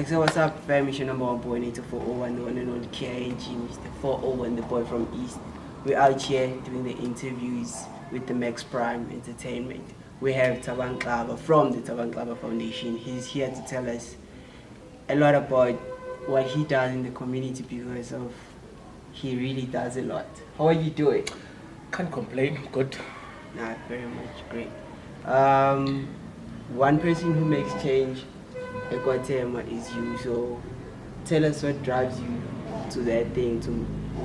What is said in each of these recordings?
So what's up, fam? Mission number 1.8 401, the one and only KING, Mr. 401, the boy from East. We're out here doing the interviews with the Max Prime Entertainment. We have Thabang Xaba from the Thabang Xaba Foundation. He's here to tell us a lot about what he does in the community because of he really does a lot. How are you doing? Can't complain, good. Nah, very much great. One person who makes change Kwa Thema is you, so tell us what drives you to that thing, to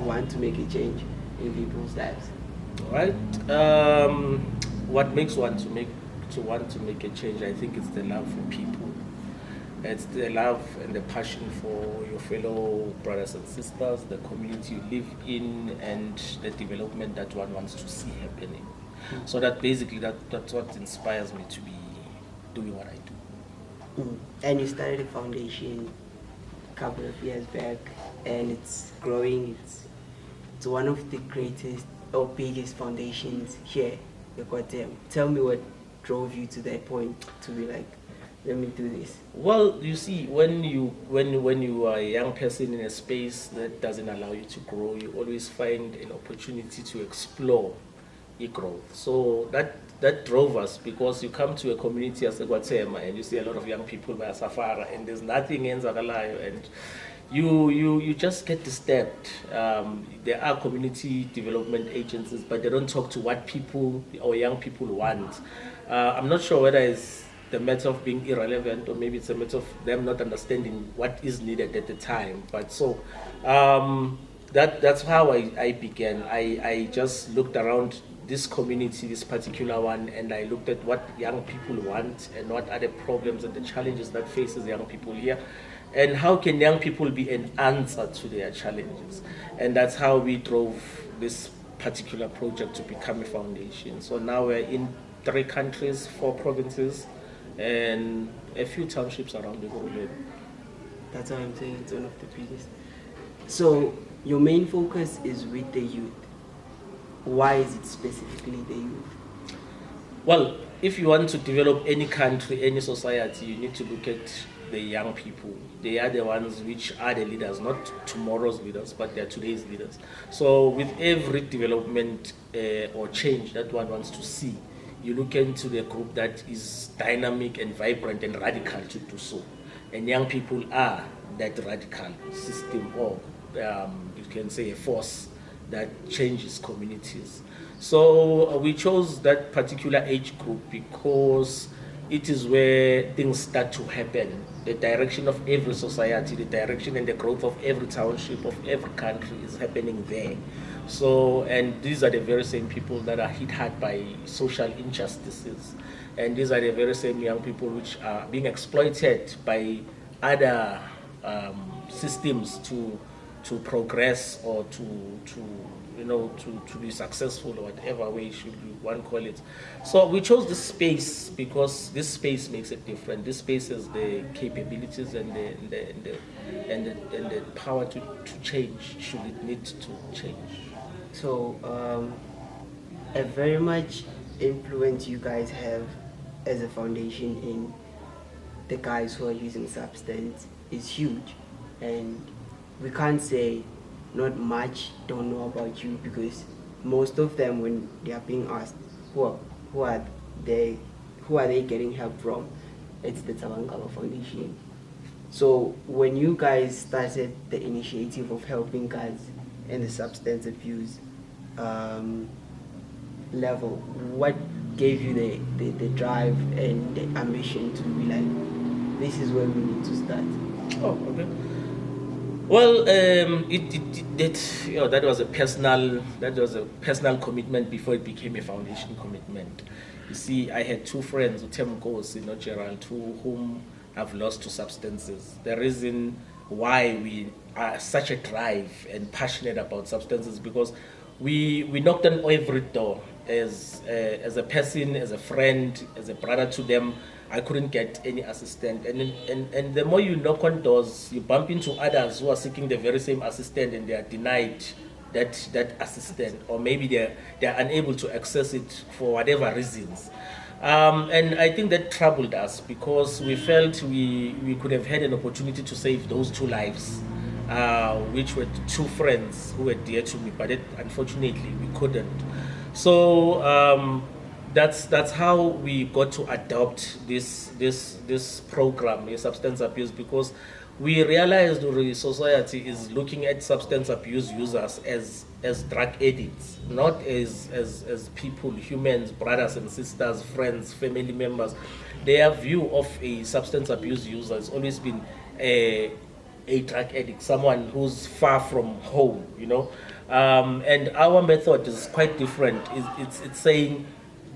want to make a change in people's lives. Right. What makes one to want to make a change? I think it's the love for people. It's the love and the passion for your fellow brothers and sisters, the community you live in, and the development that one wants to see happening. So that basically that's what inspires me to be doing what I do. And you started a foundation a couple of years back, and it's growing. It's one of the greatest or biggest foundations here in Kwa Thema. Tell me what drove you to that point to be like, let me do this. Well, you see, when you are a young person in a space that doesn't allow you to grow, you always find an opportunity to explore your growth. So that drove us, because you come to a community as a Kwa Thema and you see a lot of young people by Safara and there's nothing in Zakalayo, and you just get disturbed. There are community development agencies, but they don't talk to what people or young people want. I'm not sure whether it's the matter of being irrelevant or maybe it's a matter of them not understanding what is needed at the time. But so that's how I began. I just looked around this community, this particular one, and I looked at what young people want and what are the problems and the challenges that faces young people here, and how can young people be an answer to their challenges. And that's how we drove this particular project to become a foundation. So now we're in 3 countries, 4 provinces, and a few townships around the whole world. That's why I'm saying it's one of the biggest. So your main focus is with the youth. Why is it specifically the youth? Well, if you want to develop any country, any society, you need to look at the young people. They are the ones which are the leaders, not tomorrow's leaders, but they are today's leaders. So with every development or change that one wants to see, you look into the group that is dynamic and vibrant and radical to do so. And young people are that radical system, or you can say a force that changes communities. So we chose that particular age group because it is where things start to happen. The direction of every society, the direction and the growth of every township, of every country is happening there. So, and these are the very same people that are hit hard by social injustices. And these are the very same young people which are being exploited by other systems to progress or to be successful, or whatever way should one call it. So we chose this space because this space makes it different. This space has the capabilities and the power to change should it need to change. So a very much influence you guys have as a foundation in the guys who are using substance is huge, and we can't say not much don't know about you, because most of them, when they are being asked who are they getting help from, it's the Thabang Xaba Foundation. So when you guys started the initiative of helping guys in the substance abuse level, what gave you the drive and the ambition to be like, this is where we need to start? Oh, okay. Well, that was a personal commitment before it became a foundation commitment. You see, I had 2 friends, Thabang, Gerald, whom I've lost to substances. The reason why we are such a drive and passionate about substances, because we knocked on every door. As a person, as a friend, as a brother to them, I couldn't get any assistant. And the more you knock on doors, you bump into others who are seeking the very same assistant, and they are denied that assistant, or maybe they're unable to access it for whatever reasons. And I think that troubled us because we felt we could have had an opportunity to save those two lives, which were two friends who were dear to me, but unfortunately we couldn't. So that's how we got to adopt this program, substance abuse, because we realized the society is looking at substance abuse users as drug addicts, not as people, humans, brothers and sisters, friends, family members. Their view of a substance abuse user has always been a drug addict, someone who's far from home, and our method is quite different. It's saying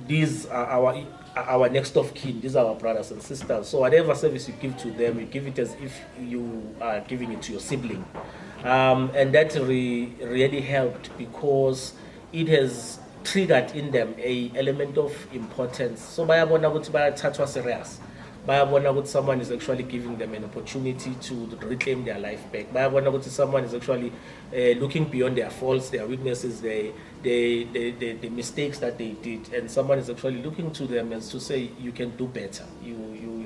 these are our next of kin, these are our brothers and sisters. So whatever service you give to them, you give it as if you are giving it to your sibling. And that really helped because it has triggered in them a element of importance. So bayabona ukuthi bayathathwa serious. Bayabona ukuthi someone is actually giving them an opportunity to reclaim their life back. Bayabona ukuthi someone is actually looking beyond their faults, their weaknesses, the mistakes that they did, and someone is actually looking to them as to say, you can do better. You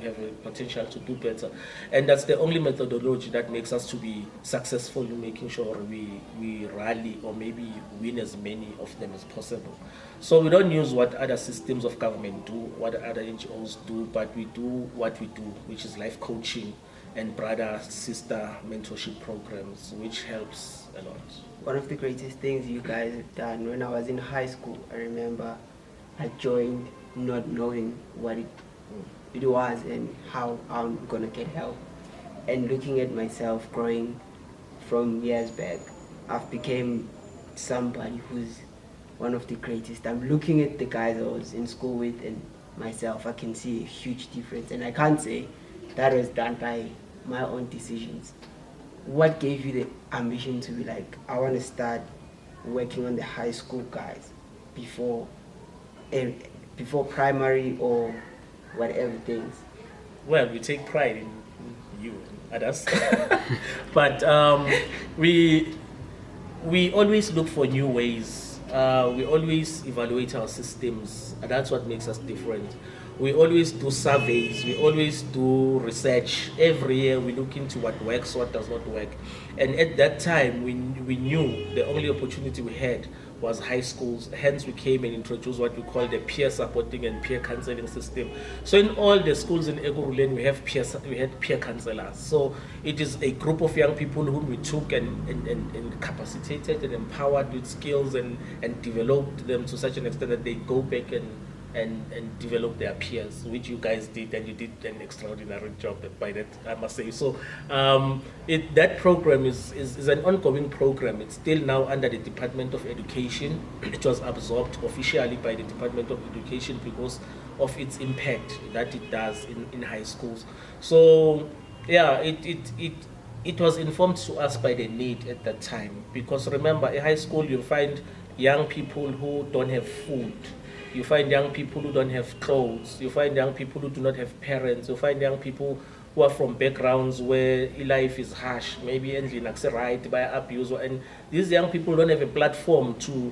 have a potential to do better. And that's the only methodology that makes us to be successful in making sure we rally or maybe win as many of them as possible. So we don't use what other systems of government do, what other NGOs do, but we do what we do, which is life coaching and brother-sister mentorship programs, which helps a lot. One of the greatest things you guys have done, when I was in high school, I remember I joined not knowing what it was and how I'm gonna get help. And looking at myself growing from years back, I've become somebody who's one of the greatest. I'm looking at the guys I was in school with and myself, I can see a huge difference. And I can't say that was done by my own decisions. What gave you the ambition to be like, I want to start working on the high school guys before primary or whatever things? Well, we take pride in you and us, but we always look for new ways. We always evaluate our systems, and that's what makes us different. We always do surveys, we always do research. Every year we look into what works, what does not work. And at that time, we knew the only opportunity we had was high schools. Hence, we came and introduced what we call the peer supporting and peer counseling system. So in all the schools in Ekurhuleni, we had peer counselors. So it is a group of young people whom we took and capacitated and empowered with skills and developed them to such an extent that they go back and develop their peers, which you guys did, and you did an extraordinary job by that, I must say. So that program is an ongoing program. It's still now under the Department of Education. It was absorbed officially by the Department of Education because of its impact that it does in high schools. So yeah, it was informed to us by the need at that time, because remember, in high school you find young people who don't have food. You find young people who don't have clothes. You find young people who do not have parents. You find young people who are from backgrounds where life is harsh, maybe ending right by abuse, and these young people don't have a platform to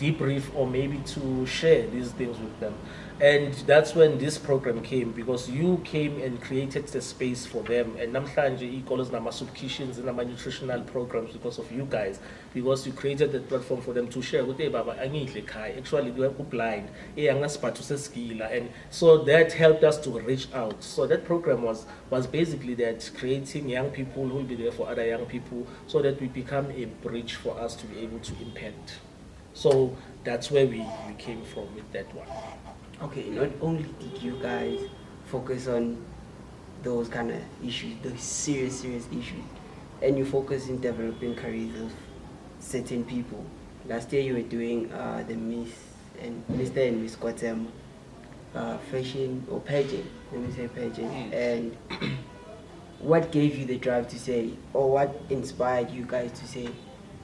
debrief or maybe to share these things with them. And that's when this program came, because you came and created the space for them. And namhlanje iy'kolo zinama-soup kitchens and nutritional programs because of you guys, because you created the platform for them to share with hey baba angidle ekhaya, actually we are blind, angasiphathu sesikila. And so that helped us to reach out. So that program was basically that, creating young people who will be there for other young people, so that we become a bridge for us to be able to impact. So that's where we came from with that one. Okay, not only did you guys focus on those kind of issues, those serious issues, and you focus in developing careers of certain people. Last year you were doing the Mr&Miss Kwa Thema fashion or pageant, let me say pageant. And what gave you the drive to say, or what inspired you guys to say,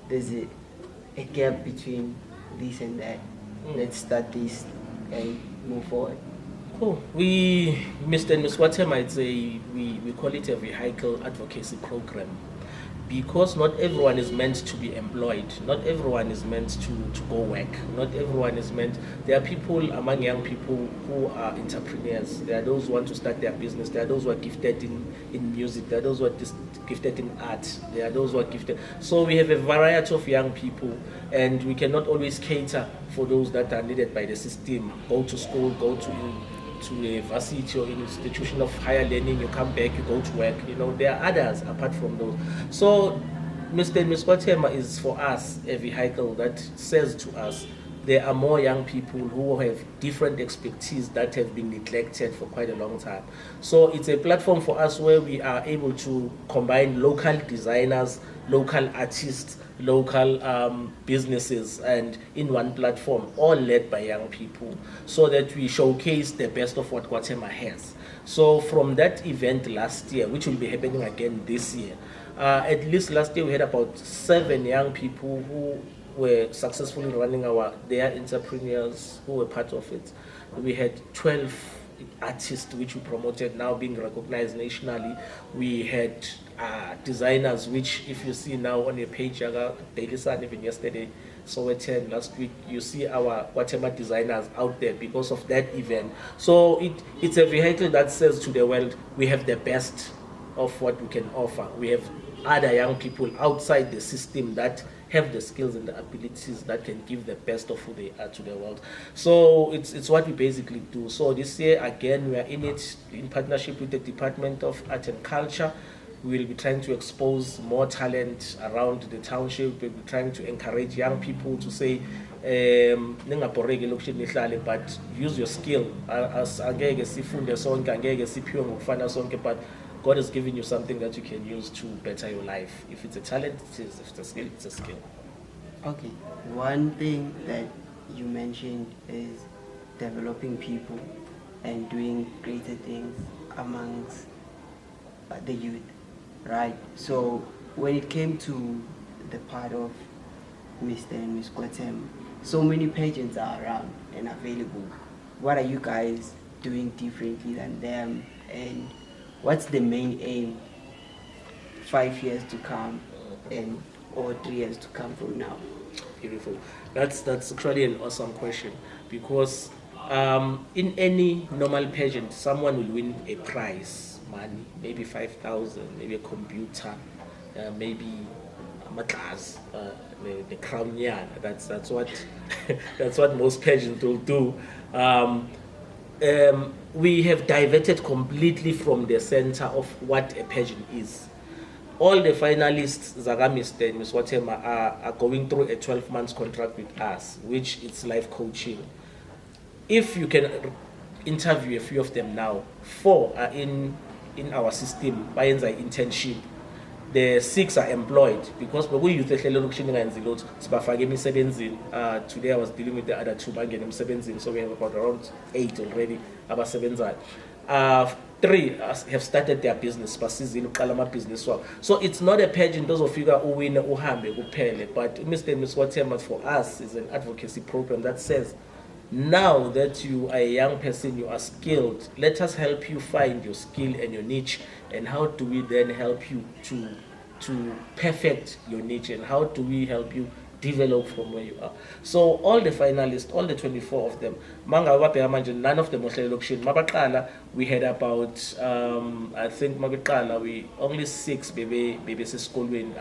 there's a gap between this and that, let's start this and move forward? Cool. Mr&Miss Kwa Thema, we call it a vehicle advocacy program. because not everyone is meant to be employed. Not everyone is meant to go work. Not everyone is meant. There are people among young people who are entrepreneurs. There are those who want to start their business. There are those who are gifted in music. There are those who are gifted in art. There are those who are gifted. So we have a variety of young people, and we cannot always cater for those that are needed by the system. Go to school, go to a varsity or institution of higher learning, you come back, you go to work. There are others apart from those. So Mr&Miss Kwa Thema is for us a vehicle that says to us there are more young people who have different expertise that have been neglected for quite a long time. So it's a platform for us where we are able to combine local designers, local artists, local businesses, and in one platform, all led by young people, so that we showcase the best of what Kwa Thema has. So from that event last year, which will be happening again this year, at least last year we had about 7 young people who were successfully running their entrepreneurs who were part of it. We had 12 artists which we promoted, now being recognized nationally. We had designers, which if you see now on your page, Daily Sun, even yesterday, Sowetan last week, you see our Kwa Thema designers out there because of that event. So it's a vehicle that says to the world, we have the best of what we can offer. We have other young people outside the system that have the skills and the abilities that can give the best of who they are to the world. So it's what we basically do. So this year, again, we are in it in partnership with the Department of Art and Culture. We will be trying to expose more talent around the township. We'll be trying to encourage young people to say, but use your skill. But God has given you something that you can use to better your life. If it's a talent, it is. If it's a skill, it's a skill. Okay, one thing that you mentioned is developing people and doing greater things amongst the youth, right? So when it came to the part of Mr&Miss Kwa Thema, so many pageants are around and available. What are you guys doing differently than them, and what's the main aim 5 years to come or 3 years to come from now? Beautiful. That's actually an awesome question, because in any normal pageant, someone will win a prize, money, maybe 5,000, maybe a computer, maybe a class, the crown yarn. That's what that's what most pageants will do. We have diverted completely from the center of what a pageant is. All the finalists, Mr&Miss Kwa Thema, are going through a 12-month contract with us, which is life coaching. If you can interview a few of them now, 4 are in our system, by internship. The 6 are employed, because we youth today I was dealing with the other 2, so we have about around 8 already. 3 have started their business, business. So it's not a pageant, those of figure who win but Mr&Miss Kwa Thema for us is an advocacy program that says, now that you are a young person, you are skilled, let us help you find your skill and your niche, and how do we then help you to perfect your niche, and how do we help you develop from where you are. So all the finalists, all the 24 of them, none of them was Mabakala. We had about I think Mabakala, we only 6 baby school win,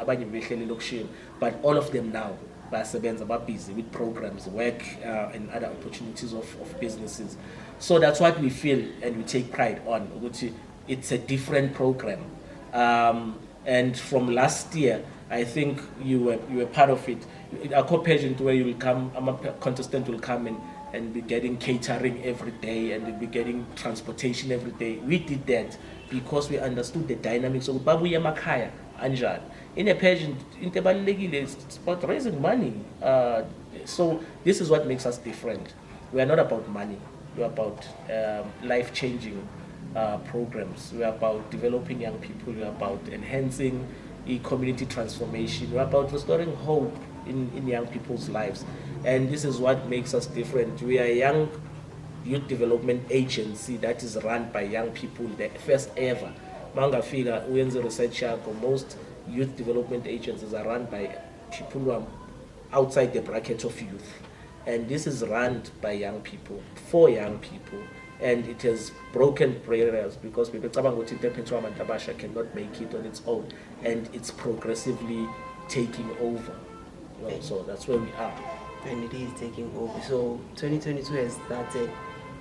but all of them now are busy with programs, work, and other opportunities of businesses. So that's what we feel and we take pride on. It's a different program. And from last year, I think you were part of it. A co-pageant where you will come, a contestant will come and be getting catering every day, and will be getting transportation every day. We did that because we understood the dynamics of Babuya Makaya, Anjan. In a pageant, it's about raising money. So this is what makes us different. We are not about money. We are about life-changing programs. We are about developing young people. We are about enhancing community transformation. We are about restoring hope in young people's lives. And this is what makes us different. We are a young youth development agency that is run by young people, the first ever Mangafika, uyenze research yakho, most youth development agencies are run by people who are outside the bracket of youth. And this is run by young people, for young people. And it has broken barriers because people cannot make it on its own. And it's progressively taking over. Well, so that's where we are. And it is taking over. So 2022 has started.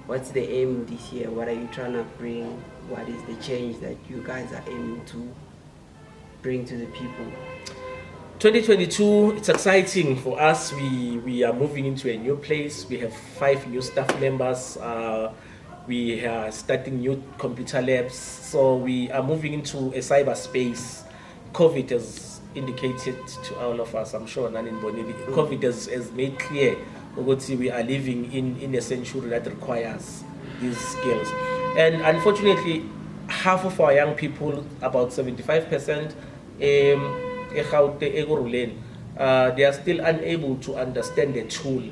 What's the aim this year? What are you trying to bring? What is the change that you guys are aiming to bring to the people? 2022, it's exciting for us. We are moving into a new place. We have 5 new staff members. We are starting new computer labs. So we are moving into a cyberspace. COVID has indicated to all of us, I'm sure, none in Bonini, COVID has made clear we are living in a century that requires these skills. And unfortunately, half of our young people, about 75%, they are still unable to understand the tool,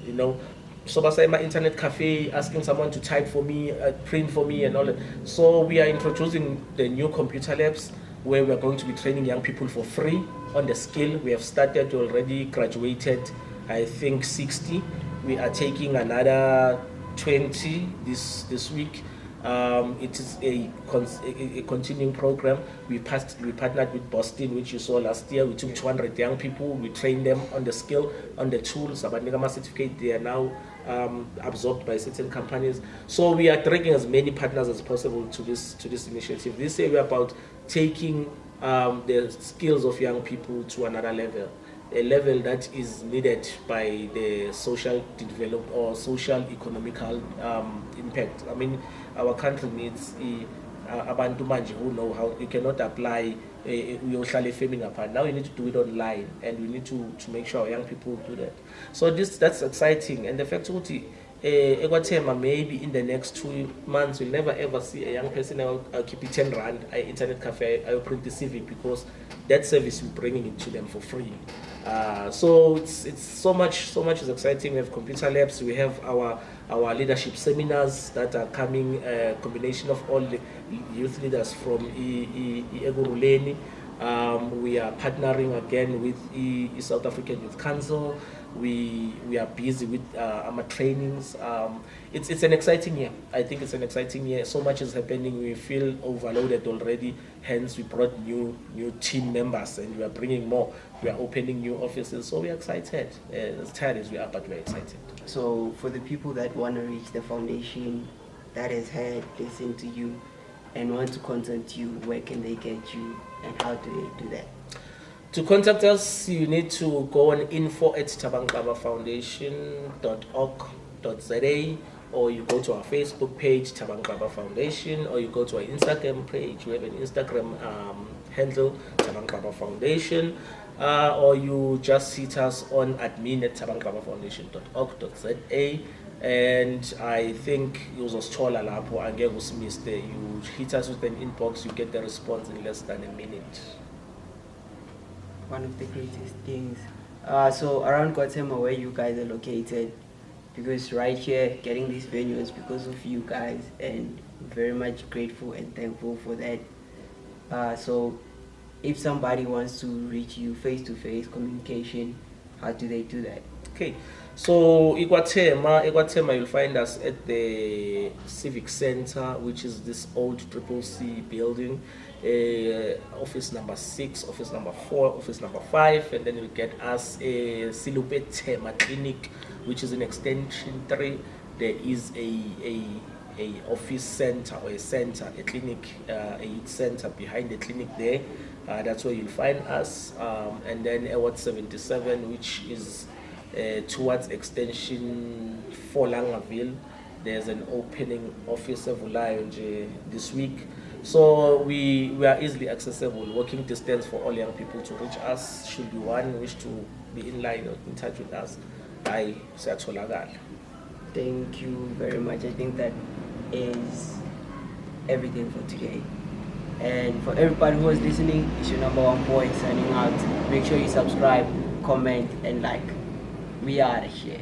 you know. So I say my internet cafe, asking someone to type for me, print for me and all that. So we are introducing the new computer labs where we are going to be training young people for free on the skill. We have started already, graduated, I think 60. We are taking another 20 this week. It is a continuing program. We partnered with Boston, which you saw last year. We took 200 young people. We trained them on the skill, on the tools. Abanikama certificate. They are now absorbed by certain companies. So we are dragging as many partners as possible to this initiative. This year we are about taking the skills of young people to another level, a level that is needed by the social development or social economical impact. I mean, our country needs abantu manje who know how. You cannot apply now you need to do it online, and we need to make sure our young people do that. So that's exciting. And the fact that Kwa Thema, maybe in the next 2 months you'll never ever see a young person I'll keep it 10 rand, internet cafe, I'll print the CV, because that service we're bringing it to them for free. So it's so much is exciting. We have computer labs, we have our leadership seminars that are coming, a combination of all the youth leaders from Eguruleni. We are partnering again with the South African Youth Council. We are busy with our trainings. It's an exciting year. I think it's an exciting year. So much is happening. We feel overloaded already. Hence, we brought new team members, and we are bringing more. We are opening new offices. So we are excited. As tired as we are, but we are excited. So for the people that want to reach the foundation, that has heard, listen to you, and want to contact you, where can they get you, and how do they do that? To contact us, you need to go on info@thabangxabafoundation.org.za, or you go to our Facebook page, Thabang Xaba Foundation, or you go to our Instagram page. We have an Instagram handle, Thabang Xaba Foundation, or you just hit us on admin@thabangxabafoundation.org.za. And I think you just chola lapho angeke usimiste. You hit us with an inbox, you get the response in less than a minute. One of the greatest things. So around Kwa Thema, where you guys are located, because right here, getting this venue is because of you guys, and very much grateful and thankful for that. So if somebody wants to reach you face-to-face communication, how do they do that? Okay, so Kwa Thema, you'll find us at the Civic Center, which is this old CCC building, office number 6, office number 4, office number 5, and then you'll get us a Silupe Thema Clinic, which is an extension 3. There is a office center or a clinic, a youth center behind the clinic there. That's where you'll find us. And then Award 77, which is towards extension 4 Langaville. There's an opening office of this week. So we are easily accessible, walking distance for all young people to reach us. Should you wish to be in line or in touch with us, by Satolagal. Thank you very much. I think that is everything for today. And for everybody who is listening, it's your number 1 boy signing out. Make sure you subscribe, comment, and like. We are here.